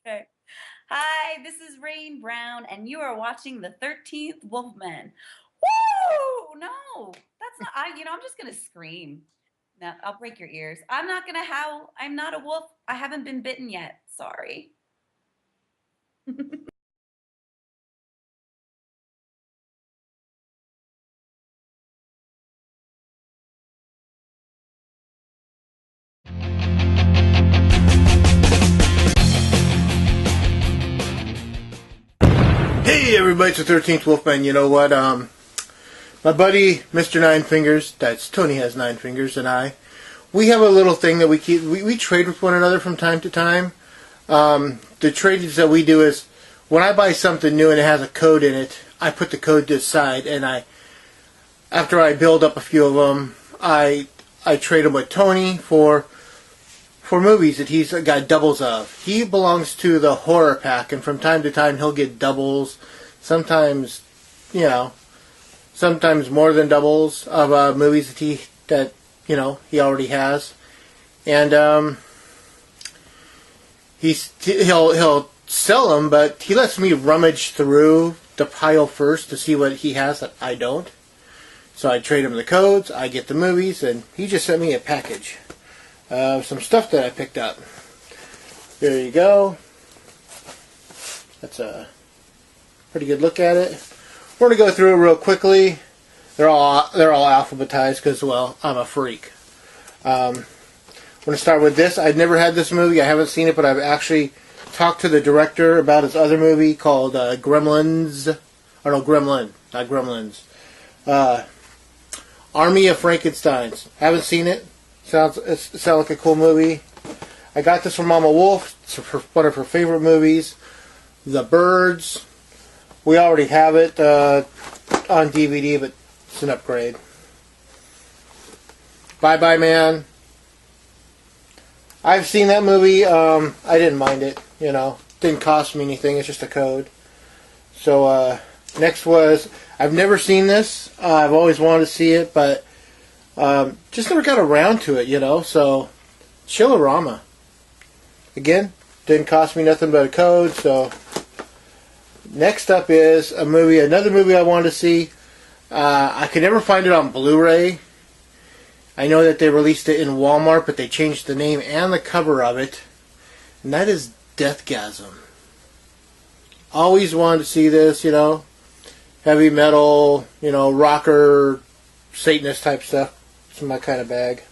Okay. Hi, this is Rain Brown, and you are watching the 13th Wolfman. Woo! No, that's not. I'm just gonna scream. No, I'll break your ears. I'm not gonna howl. I'm not a wolf. I haven't been bitten yet. Sorry. Hey everybody, it's the 13th Wolfman. You know what, my buddy Mr. Nine Fingers, that's Tonyhas9fingers and I, we have a little thing that we trade with one another from time to time. The trades that we do is, when I buy something new and it has a code in it, I put the code to the side, and after I build up a few of them, I trade them with Tony for movies that he's got doubles of. He belongs to the horror pack, and from time to time he'll get doubles. Sometimes, sometimes more than doubles of movies that he already has, and he'll sell them, but he lets me rummage through the pile first to see what he has that I don't. So I trade him the codes, I get the movies, and he just sent me a package. Some stuff that I picked up. There you go. That's a pretty good look at it. We're gonna go through it real quickly. They're all alphabetized because, well, I'm a freak. I'm gonna start with this. I've never had this movie. I haven't seen it, but I've actually talked to the director about his other movie called Gremlins. Or no, Gremlin, not Gremlins. Army of Frankensteins. Haven't seen it. Sounds like a cool movie. I got this from Mama Wolf. It's one of her favorite movies. The Birds. We already have it on DVD, but it's an upgrade. Bye Bye Man. I've seen that movie. I didn't mind it. Didn't cost me anything. It's just a code. So next was, I've never seen this. I've always wanted to see it, but just never got around to it, so Chillerama. Again, didn't cost me nothing but a code, so next up is another movie I wanted to see. I could never find it on Blu-ray. I know that they released it in Walmart, but they changed the name and the cover of it, and that is Deathgasm. Always wanted to see this, heavy metal, rocker, Satanist type stuff. It's my kind of bag,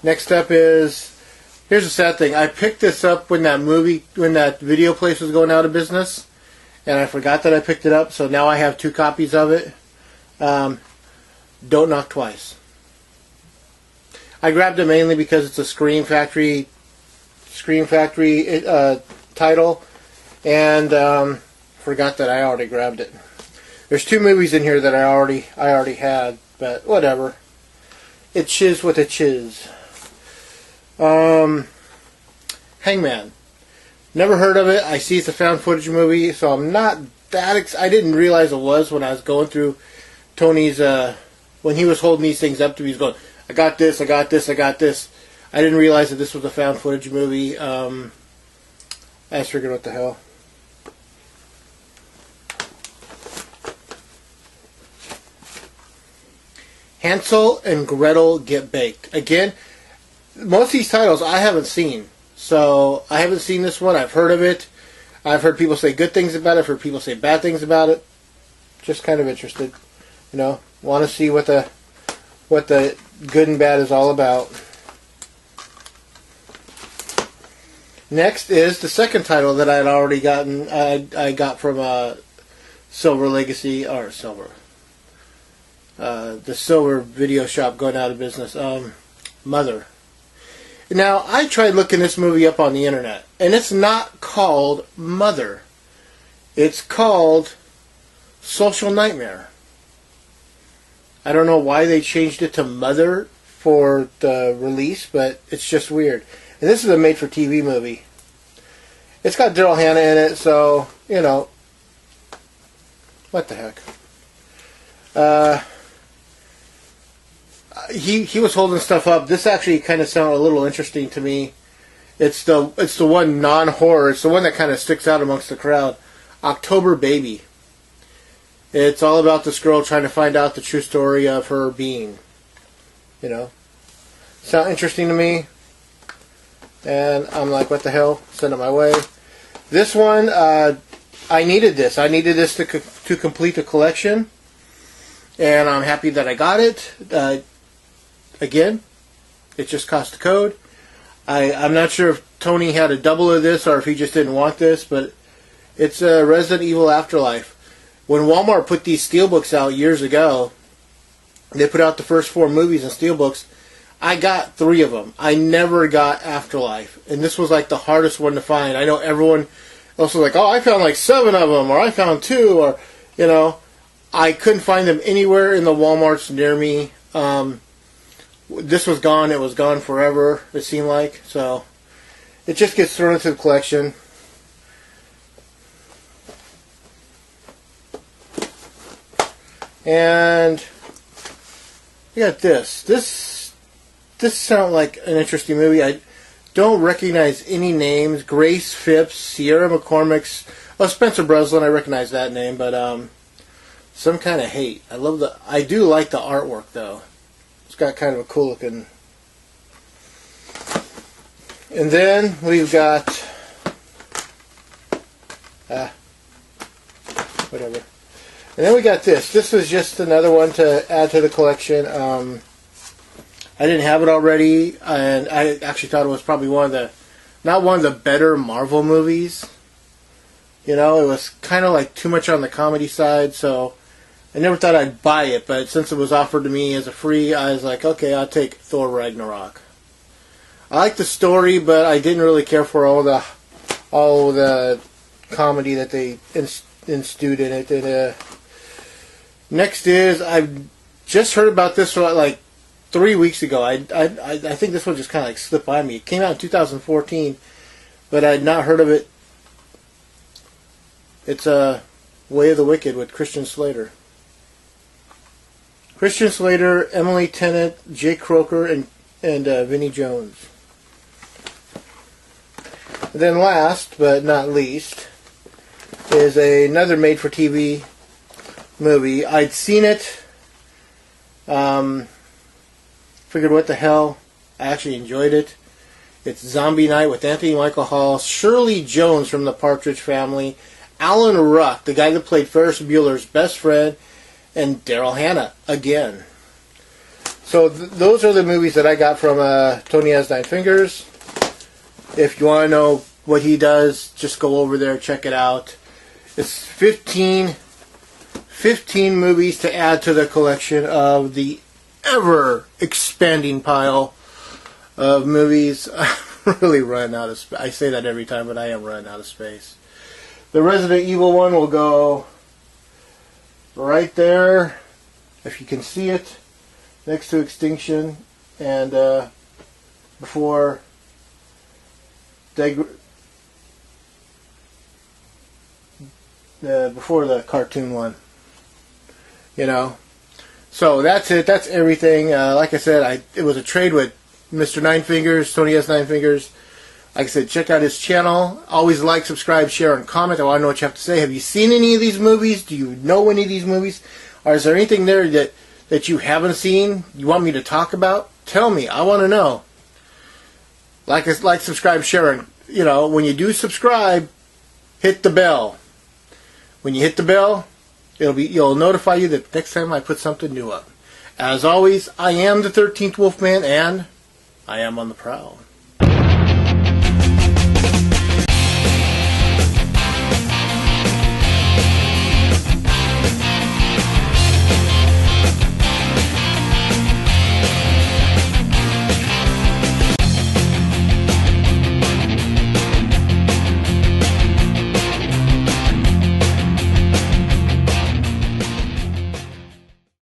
Next up is, here's a sad thing. I picked this up when that video place was going out of business, and I forgot that I picked it up, so now I have 2 copies of it. Don't Knock Twice. I grabbed it mainly because it's a Scream Factory title, and forgot that I already grabbed it. There's 2 movies in here that I already had, but whatever. It chiz what it chiz. Hangman. Never heard of it. I see it's a found footage movie, so I'm not that I didn't realize it was when I was going through Tony's when he was holding these things up to me. He's going, I got this, I got this, I got this. I didn't realize that this was a found footage movie. I just figured, what the hell. Hansel and Gretel Get Baked. Again, most of these titles I haven't seen. So, I haven't seen this one. I've heard of it. I've heard people say good things about it. I've heard people say bad things about it. Just kind of interested. Want to see what the good and bad is all about. Next is the second title that I had already gotten. I got from Silver Legacy, or Silver. The Silver video shop going out of business. Mother. Now, I tried looking this movie up on the internet, and it's not called Mother. It's called Social Nightmare. I don't know why they changed it to Mother for the release, but it's just weird. And this is a made-for-TV movie. It's got Daryl Hannah in it, so, what the heck. he was holding stuff up. This actually kind of sounded a little interesting to me. It's the one non-horror. It's the one that kind of sticks out amongst the crowd. October Baby. It's all about this girl trying to find out the true story of her being. You know, sound interesting to me. And I'm like, what the hell? Send it my way. This one, I needed this. I needed this to complete the collection. And I'm happy that I got it. Again, it just cost the code. I'm not sure if Tony had a double of this or if he just didn't want this, but it's Resident Evil Afterlife. When Walmart put these steelbooks out years ago, they put out the first 4 movies in steelbooks. I got 3 of them. I never got Afterlife. And this was like the hardest one to find. I know everyone else was like, oh, I found like 7 of them, or I found 2, or, you know. I couldn't find them anywhere in the Walmarts near me. This was gone. It was gone forever, it seemed like. So it just gets thrown into the collection. And you got this. This sounds like an interesting movie. I don't recognize any names. Grace Phipps, Sierra McCormick's. Oh, Spencer Breslin. I recognize that name, but Some Kind of Hate. I do like the artwork though. It's got kind of a cool looking. And then we've got whatever. And then we got this. This was just another one to add to the collection. I didn't have it already, and I actually thought it was probably not one of the better Marvel movies. You know, it was kind of like too much on the comedy side, so I never thought I'd buy it, but since it was offered to me as a free, I was like, okay, I'll take Thor Ragnarok. I like the story, but I didn't really care for all the comedy that they enstewed in it. And, next is, I've just heard about this like 3 weeks ago. I think this one just kind of like slipped by me. It came out in 2014, but I had not heard of it. It's Way of the Wicked with Christian Slater. Christian Slater, Emily Tennant, Jake Croker, and Vinnie Jones. And then last but not least is another made-for-TV movie. I'd seen it. Figured what the hell. I actually enjoyed it. It's Zombie Night with Anthony Michael Hall, Shirley Jones from the Partridge Family, Alan Ruck, the guy that played Ferris Bueller's best friend, and Daryl Hannah again. So those are the movies that I got from Tonyhas9fingers. If you want to know what he does, just go over there, check it out. It's 15 movies to add to the collection of the ever-expanding pile of movies. I'm really running out of space. I say that every time, but I am running out of space. The Resident Evil one will go right there, if you can see it, next to Extinction, and before the cartoon one. You know. So that's it. That's everything. Like I said, it was a trade with Mr. 9fingers, Tonyhas9fingers. Like I said, check out his channel. Always like, subscribe, share, and comment. I want to know what you have to say. Have you seen any of these movies? Do you know any of these movies? Or is there anything there that you haven't seen you want me to talk about? Tell me. I want to know. Like, subscribe, share, and, you know, when you do subscribe, hit the bell. When you hit the bell, it'll notify you that next time I put something new up. As always, I am the 13th Wolfman, and I am on the prowl.